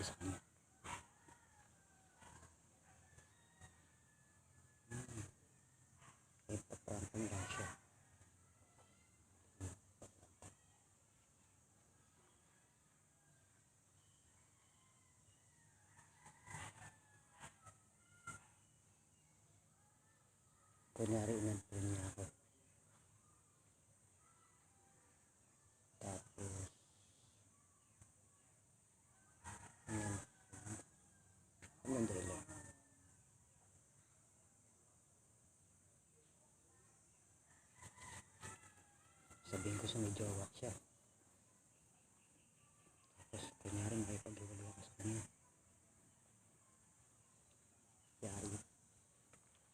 dito sa kanya. Ipaparang lang siya. Kunyari inadpon niya ako. Tapos anong dahilan? Sabihin ko sa may jowa siya. Tapos kunyari makipag-iwalay ako sa kanya.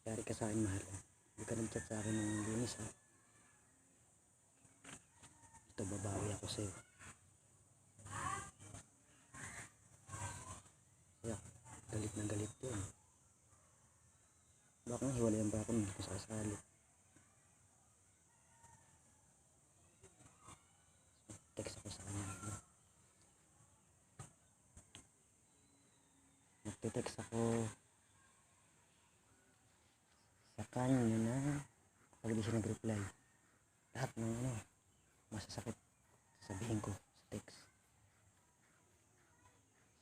Yari ka sa akin, mahal. Hindi ka nag-chat sa akin ng linis, ha. Ito, babawi ako sa'yo. Kaya, galit na galit yun. Baka hiwalayan ba ako kung sakasali. Text ako sa kanya. Nagtitext ako sa kanya na pag di siya nag-reply, lahat ng masasakit sabihin ko sa text.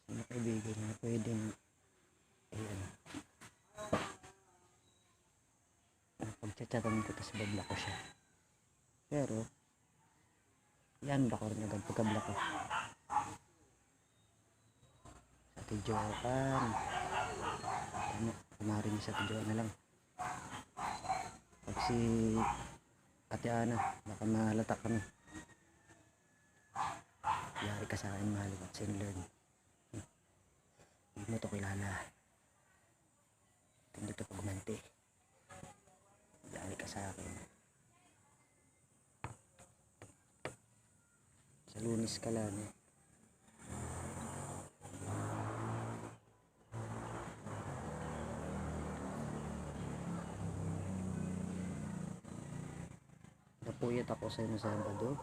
Mga kaibigan na pwedeng pagchachatan ko tapos bablock ko siya. Pero yan ba ko rin agad pagka-block ko sa tijokan. Kumari niya sa tijokan na lang. Pag si Ate Ana, baka mahalata kami. Yari ka sa akin, mahal. Watch and learn. Hindi mo to kilala. Hindi to pagmanti. Yari ka sa akin. Sa Lunes ka lang, napuyat ako sa'yo ng Sabado.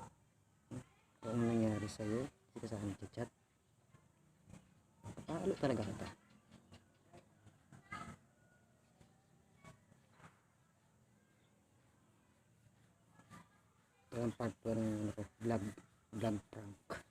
Kung anong nangyari sa'yo, hindi ka sa akin nag-chat. Paalo talaga kita. Ito ang part 1 ng vlog prank.